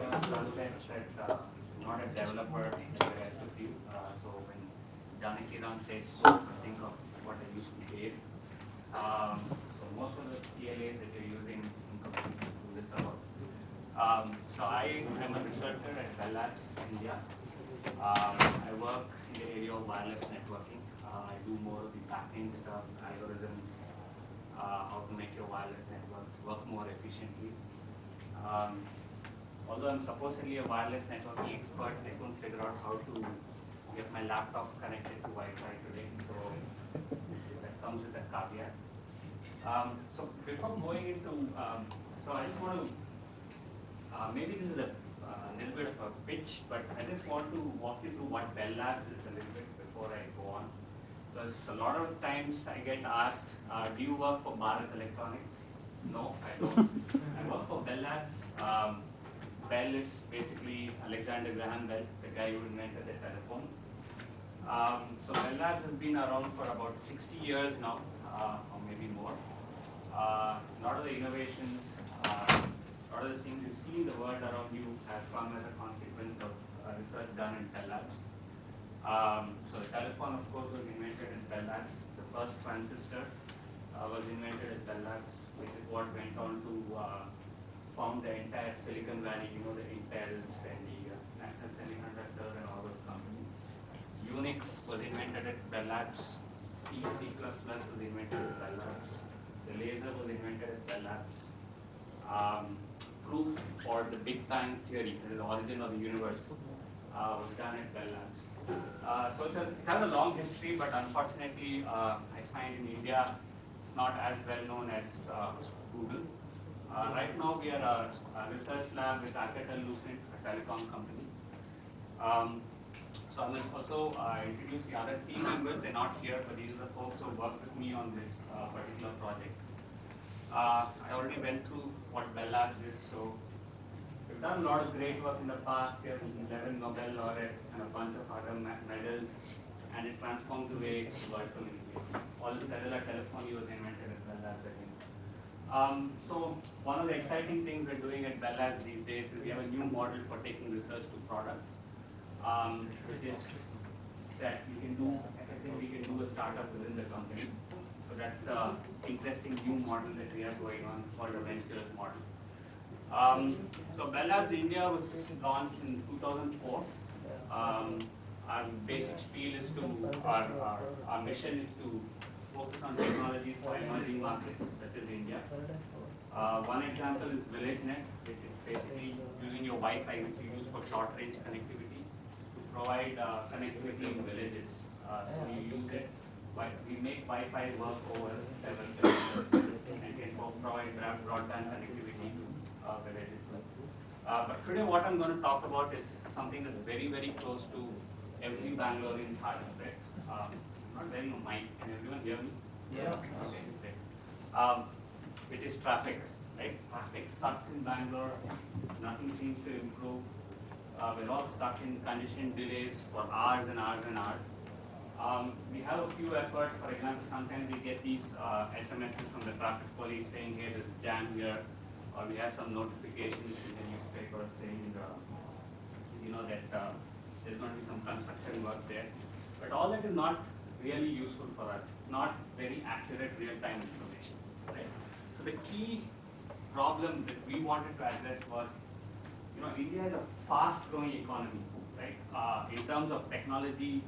It's context that not a developer like the rest of you. So when Janaki Ram says so, think of what I used to be. So most of the CLAs that you're using do this about. So I am a researcher at Bell Labs, India. I work in the area of wireless networking. I do more of the backend stuff, algorithms, how to make your wireless networks work more efficiently. Although I'm supposedly a wireless networking expert, I couldn't figure out how to get my laptop connected to Wi-Fi today, so that comes with a caveat. So before going into, so I just want to, maybe this is a little bit of a pitch, but I just want to walk you through what Bell Labs is a little bit before I go on. Because a lot of times I get asked, do you work for Bharat Electronics? No, I don't. I work for Bell Labs. Bell is basically Alexander Graham Bell, the guy who invented the telephone. So Bell Labs has been around for about 60 years now, or maybe more. A lot of the innovations, a lot of the things you see in the world around you have come as a consequence of research done in Bell Labs. So the telephone, of course, was invented in Bell Labs. The first transistor was invented at Bell Labs, which is what went on to found the entire Silicon Valley, you know, the Intels and the National Semiconductor and all those companies. Unix was invented at Bell Labs. C, C++ was invented at Bell Labs. The laser was invented at Bell Labs. Proof for the Big Bang theory, the origin of the universe, was done at Bell Labs. So it has a long history, but unfortunately, I find in India, it's not as well known as Google. Right now, we are a research lab with Alcatel-Lucent, a telecom company. So I must also introduce the other team members. They're not here, but these are the folks who worked with me on this particular project. I already went through what Bell Labs is, so we've done a lot of great work in the past. We have 11 Nobel laureates and a bunch of other medals, and it transformed the way the world communicates. All the cellular telephony was invented at Bell Labs again. So one of the exciting things we're doing at Bell Labs these days is we have a new model for taking research to product, which is that you can do, effectively we can do a startup within the company. So that's an interesting new model that we have going on called a ventures model. So Bell Labs India was launched in 2004. Our basic spiel is to, our mission is to focus on technologies for emerging markets, such as India. One example is VillageNet, which is basically using your Wi-Fi, which you use for short-range connectivity, to provide connectivity in villages. So you use it, we make Wi-Fi work over several kilometers and can provide broadband connectivity to villages. But today what I'm going to talk about is something that's very, very close to every Bangalorean's heart, right? Not wearing a mic. Can everyone hear me? Yeah. Okay. Which is traffic, right? Traffic sucks in Bangalore. Nothing seems to improve. We're all stuck in congestion delays for hours and hours and hours. We have a few efforts. For example, sometimes we get these SMSs from the traffic police saying, hey, there's a jam here. Or we have some notifications in the newspaper saying, you know, that there's going to be some construction work there. But all that is not really useful for us. It's not very accurate real-time information, right? So the key problem that we wanted to address was, you know, India is a fast-growing economy, right? In terms of technology,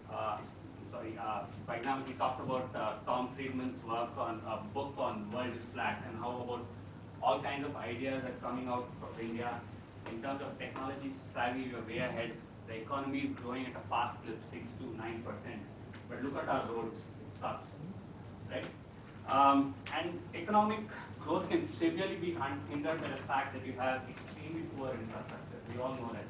for example, we talked about Tom Friedman's work on a book on world is flat, and how about all kinds of ideas are coming out from India. In terms of technology savvy, we are way ahead. The economy is growing at a fast clip, 6 to 9%. But look at our roads, it sucks, right? And economic growth can severely be hindered by the fact that you have extremely poor infrastructure. We all know that.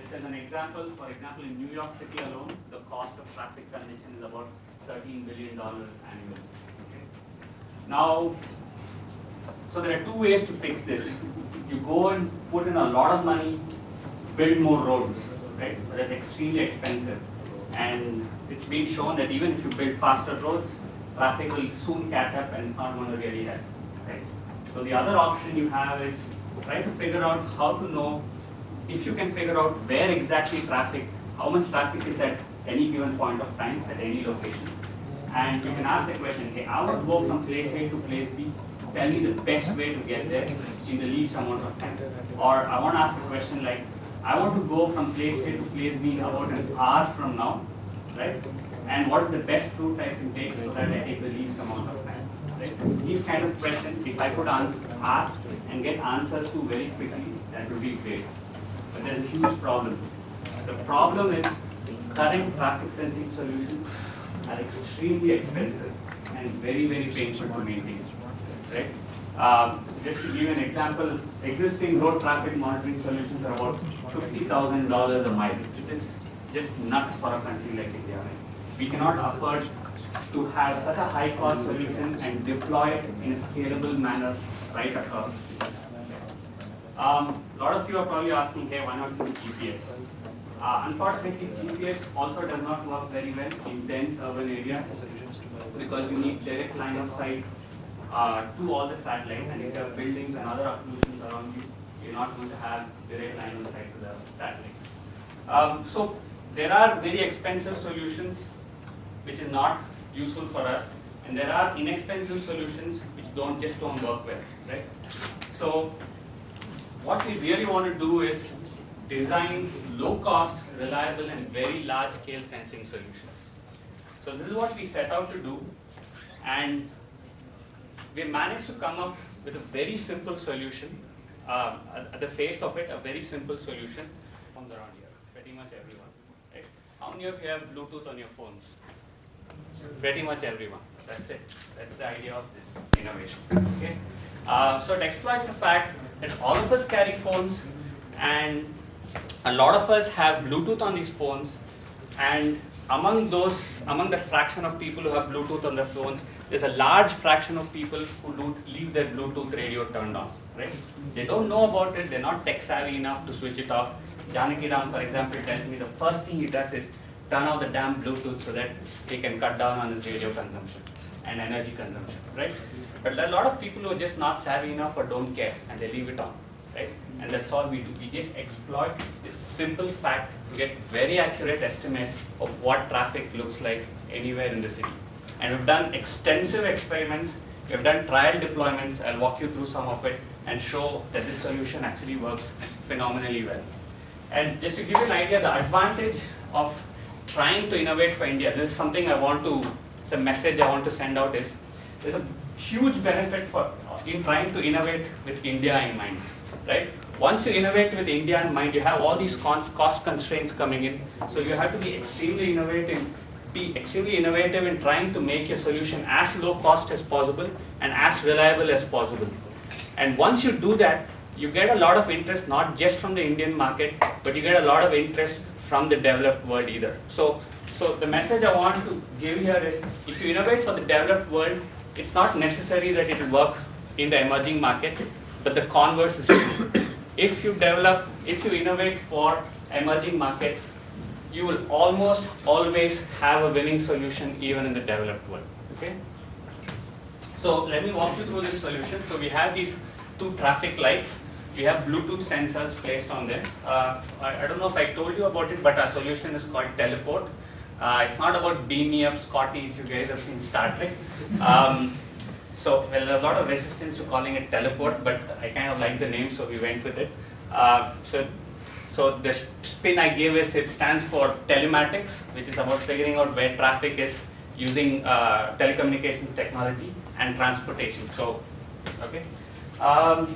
Just as an example, for example, in New York City alone, the cost of traffic congestion is about $13 billion annually. Okay? Now, so there are two ways to fix this. You go and put in a lot of money, build more roads, right? But that's extremely expensive. And it's been shown that even if you build faster roads, traffic will soon catch up and it's not going to really help, right? So the other option you have is try to figure out how to know if you can figure out where exactly how much traffic is at any given point of time at any location, and you can ask the question, hey, I want to go from place A to place B, tell me the best way to get there in the least amount of time. Or I want to ask a question like, I want to go from place A to place B about an hour from now, right? And what is the best route I can take so that I take the least amount of time, right? These kind of questions, if I could ask and get answers to very quickly, that would be great. But there's a huge problem. The problem is current traffic sensing solutions are extremely expensive and very, very painful to maintain, right? Just to give you an example, existing road traffic monitoring solutions are about $50,000 a mile, which is just nuts for a country like India, right? We cannot afford to have such a high-cost solution and deploy it in a scalable manner right across. A lot of you are probably asking, hey, why not use GPS? Unfortunately, GPS also does not work very well in dense urban areas because you need direct line of sight to all the satellites, and if you have buildings and other occlusions around you, you're not going to have direct line of sight to the satellite. So there are very expensive solutions which is not useful for us, and there are inexpensive solutions which just don't work well, right? So what we really want to do is design low-cost, reliable, and very large-scale sensing solutions. So this is what we set out to do, and we managed to come up with a very simple solution. At the face of it, a very simple solution comes around here, pretty much everyone. Right? How many of you have Bluetooth on your phones? Pretty much everyone. That's it. That's the idea of this innovation. Okay. So it exploits the fact that all of us carry phones, and a lot of us have Bluetooth on these phones, and among that fraction of people who have Bluetooth on their phones, there's a large fraction of people who don't leave their Bluetooth radio turned on, right? They don't know about it, they're not tech savvy enough to switch it off. Janaki Ram, for example, tells me the first thing he does is turn off the damn Bluetooth so that he can cut down on his radio consumption and energy consumption, right? But there are a lot of people who are just not savvy enough or don't care, and they leave it on, right? And that's all we do. We just exploit this simple fact to get very accurate estimates of what traffic looks like anywhere in the city. And we've done extensive experiments, we've done trial deployments. I'll walk you through some of it and show that this solution actually works phenomenally well. And just to give you an idea, the advantage of trying to innovate for India, this is something it's a message I want to send out, is there's a huge benefit in trying to innovate with India in mind, right? Once you innovate with India in mind, you have all these cost constraints coming in, so you have to be extremely innovative in trying to make your solution as low cost as possible and as reliable as possible. And once you do that, you get a lot of interest, not just from the Indian market, but you get a lot of interest from the developed world either. So the message I want to give here is, if you innovate for the developed world, it's not necessary that it will work in the emerging markets, but the converse is true. If you innovate for emerging markets, you will almost always have a winning solution even in the developed world. Okay? So let me walk you through this solution. So we have these two traffic lights. We have Bluetooth sensors placed on them. I don't know if I told you about it, but our solution is called Teleport. It's not about beam me up, Scotty, if you guys have seen Star Trek. So there's a lot of resistance to calling it Teleport, but I kind of like the name, so we went with it. So the spin I give is, it stands for telematics, which is about figuring out where traffic is using telecommunications technology and transportation. So, okay.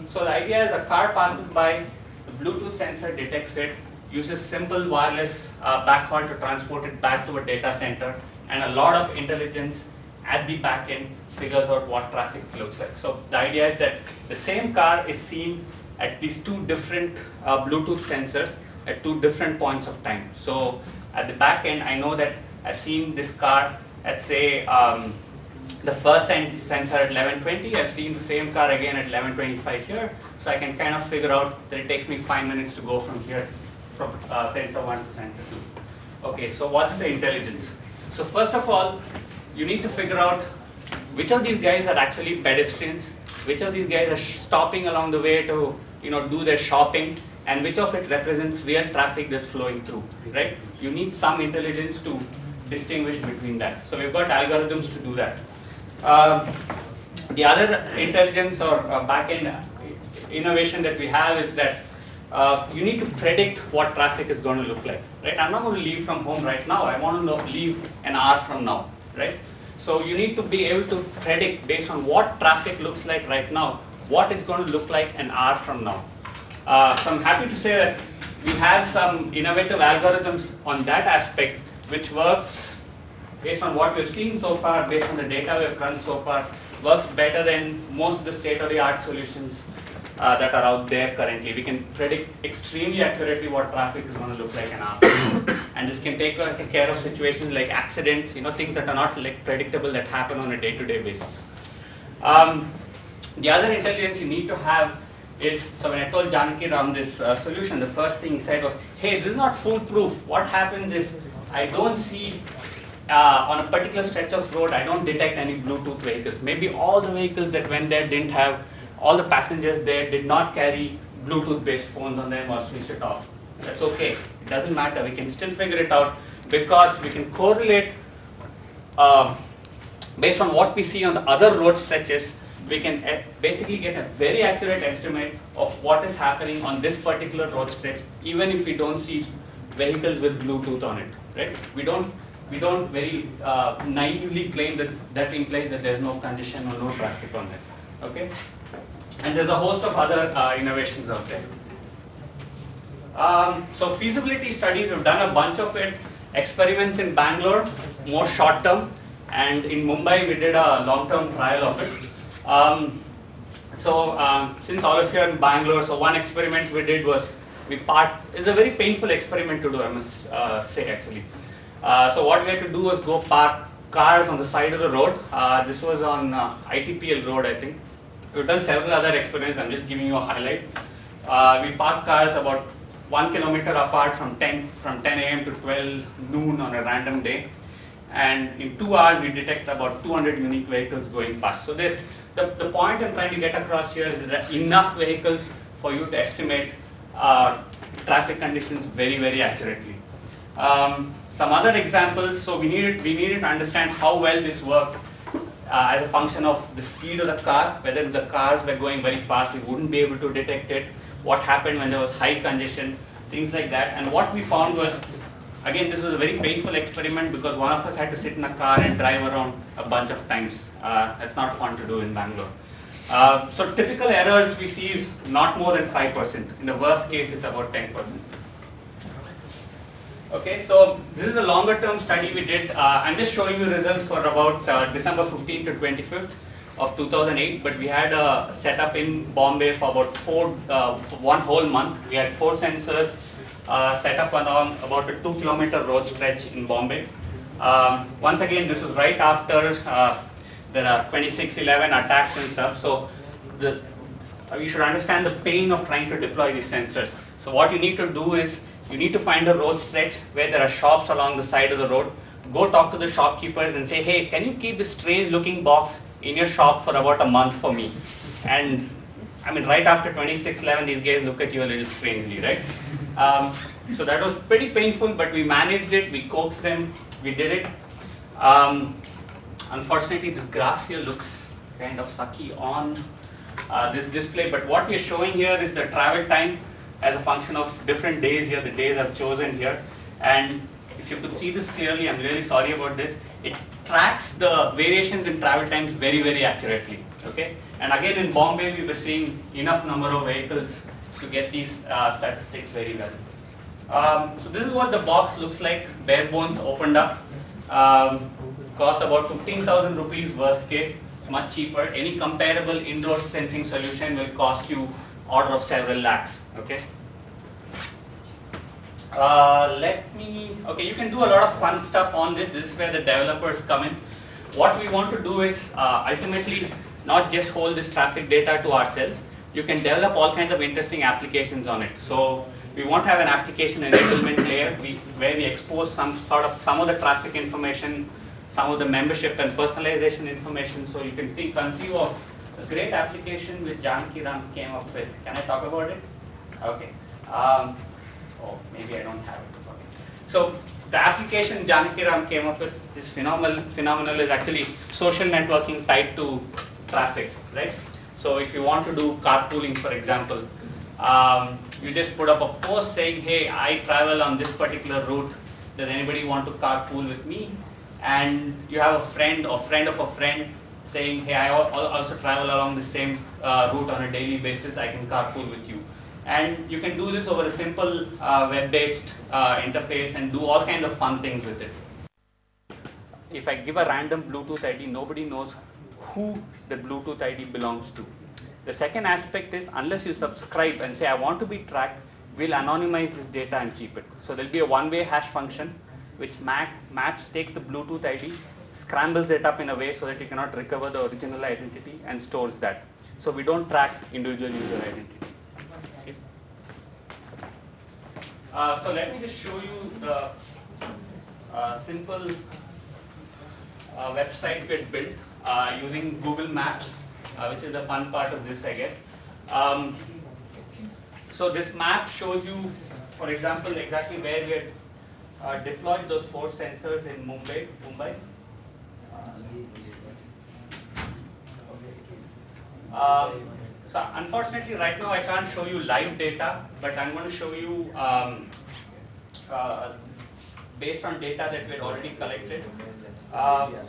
So the idea is, a car passes by, the Bluetooth sensor detects it, uses simple wireless backhaul to transport it back to a data center, and a lot of intelligence at the back end figures out what traffic looks like. So the idea is that the same car is seen at these two different Bluetooth sensors at two different points of time. So at the back end, I know that I've seen this car at, say, the first sensor at 11:20. I've seen the same car again at 11:25 here. So I can kind of figure out that it takes me 5 minutes to go from here, from sensor 1 to sensor 2. Okay, so what's the intelligence? So first of all, you need to figure out which of these guys are actually pedestrians, which of these guys are stopping along the way to do their shopping, and which of it represents real traffic that's flowing through, right? You need some intelligence to distinguish between that. So we've got algorithms to do that. The other intelligence or back-end innovation that we have is that you need to predict what traffic is going to look like, right? I'm not going to leave from home right now. I want to leave an hour from now, right? So you need to be able to predict based on what traffic looks like right now, what it's going to look like an hour from now. So I'm happy to say that we have some innovative algorithms on that aspect, which works based on what we've seen so far, based on the data we've run so far, works better than most of the state-of-the-art solutions that are out there currently. We can predict extremely accurately what traffic is going to look like an hour. And this can take care of situations like accidents, things that are not like predictable that happen on a day-to-day basis. The other intelligence you need to have is, so when I told Janaki Ram this solution, the first thing he said was, hey, this is not foolproof. What happens if I don't see on a particular stretch of road, I don't detect any Bluetooth vehicles. Maybe all the vehicles that went there didn't have, all the passengers there did not carry Bluetooth-based phones on them or switch it off. That's okay. It doesn't matter. We can still figure it out because we can correlate based on what we see on the other road stretches. We can basically get a very accurate estimate of what is happening on this particular road stretch, even if we don't see vehicles with Bluetooth on it, right? We don't very naively claim that that implies that there's no congestion or no traffic on it, okay? And there's a host of other innovations out there. So feasibility studies, we've done a bunch of it. Experiments in Bangalore, more short term, and in Mumbai we did a long-term trial of it. Since all of you are in Bangalore, so one experiment we did was it's a very painful experiment to do, I must say actually. So what we had to do was go park cars on the side of the road. This was on ITPL road, I think. We've done several other experiments, I'm just giving you a highlight. We parked cars about 1 kilometer apart from 10 a.m. to 12 noon on a random day. And in 2 hours, we detect about 200 unique vehicles going past. So the point I'm trying to get across here is that enough vehicles for you to estimate traffic conditions very, very accurately. Some other examples, so we needed to understand how well this worked as a function of the speed of the car, whether the cars were going very fast, we wouldn't be able to detect it, what happened when there was high congestion, things like that. And what we found was, again, this was a very painful experiment because one of us had to sit in a car and drive around a bunch of times. That's not fun to do in Bangalore. So typical errors we see is not more than 5%. In the worst case, it's about 10%. Okay, so this is a longer term study we did. I'm just showing you results for about December 15th to 25th of 2008, but we had a setup in Bombay for about for 1 whole month. We had 4 sensors set up along about a 2 kilometer road stretch in Bombay. Once again, this was right after the 26/11 attacks and stuff. So you should understand the pain of trying to deploy these sensors. So what you need to do is you need to find a road stretch where there are shops along the side of the road. Go talk to the shopkeepers and say, hey, can you keep this strange looking box in your shop for about a month for me? And I mean, right after 26/11, these guys look at you a little strangely, right? So that was pretty painful, but we managed it, we coaxed them, we did it. Unfortunately, this graph here looks kind of sucky on this display, but what we're showing here is the travel time as a function of different days here, the days I've chosen here. And if you could see this clearly, I'm really sorry about this, it tracks the variations in travel times very, very accurately, okay? And again, in Bombay, we were seeing enough number of vehicles to get these statistics very well. So this is what the box looks like, bare bones opened up. Costs about 15,000 rupees worst case, it's much cheaper. Any comparable indoor sensing solution will cost you order of several lakhs, okay? Okay, you can do a lot of fun stuff on this. This is where the developers come in. What we want to do is ultimately not just hold this traffic data to ourselves. You can develop all kinds of interesting applications on it. So we want to have an application enablement layer where we expose some of the traffic information, some of the membership and personalization information. So you can conceive of a great application which Janaki Ram came up with. Can I talk about it? Okay. Oh, maybe I don't have it. Okay. So the application Janakiram came up with is phenomenal is actually social networking tied to traffic, right? So if you want to do carpooling, for example, you just put up a post saying, hey, I travel on this particular route. Does anybody want to carpool with me? And you have a friend or friend of a friend saying, hey, I also travel along the same route on a daily basis. I can carpool with you. And you can do this over a simple web-based interface and do all kinds of fun things with it. If I give a random Bluetooth ID, nobody knows who the Bluetooth ID belongs to. The second aspect is, unless you subscribe and say, I want to be tracked, we'll anonymize this data and keep it. So there'll be a one-way hash function which maps, takes the Bluetooth ID, scrambles it up in a way so that you cannot recover the original identity and stores that. So we don't track individual user identity. Okay. So let me just show you the simple website we had built using Google Maps, which is the fun part of this, I guess. So this map shows you, for example, exactly where we had deployed those 4 sensors in Mumbai. So unfortunately, right now I can't show you live data, but I'm going to show you based on data that we had already collected.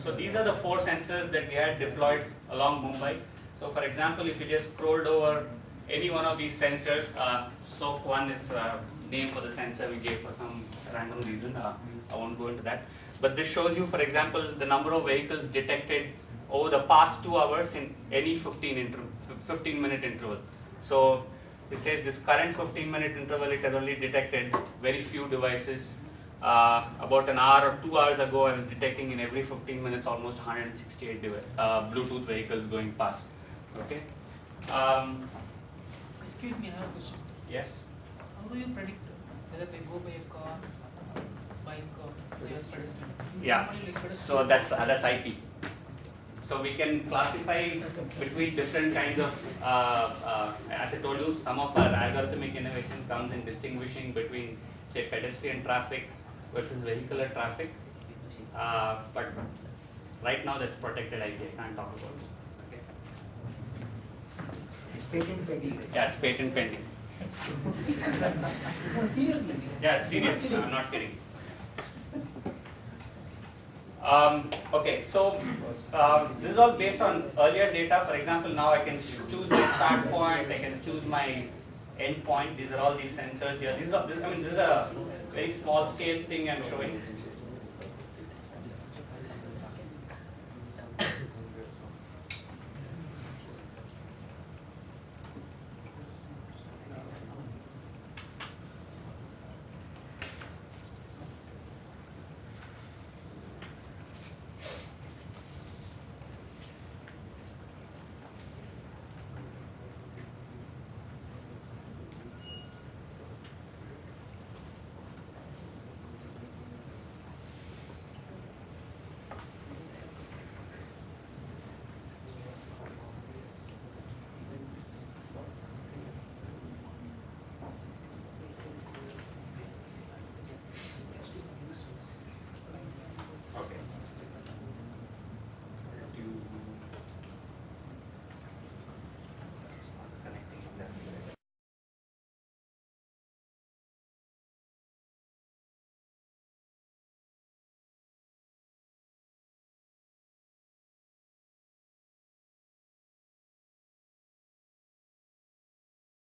So these are the 4 sensors that we had deployed along Mumbai. So for example, if you just scrolled over any one of these sensors, SOAK1 is name for the sensor we gave for some random reason. I won't go into that. But this shows you, for example, the number of vehicles detected over the past 2 hours in any 15-minute interval. So it says this current 15-minute interval, it has only detected very few devices. About an hour or 2 hours ago, I was detecting in every 15 minutes almost 168 Bluetooth vehicles going past. Okay. Excuse me, I have a question. Yes. How do you predict whether they go by a car, bike, or by a pedestrian? Yeah. So that's IP. So we can classify between different kinds of, as I told you, some of our algorithmic innovation comes in distinguishing between, say, pedestrian traffic versus vehicular traffic. But right now that's protected IP. I can't talk about it. Okay. It's patent pending. Yeah, it's patent pending. No, seriously. Yeah, seriously, I'm not kidding. Okay, so this is all based on earlier data. For example, now I can choose my start point, I can choose my end point. These are all these sensors here. This is a very small scale thing I'm showing.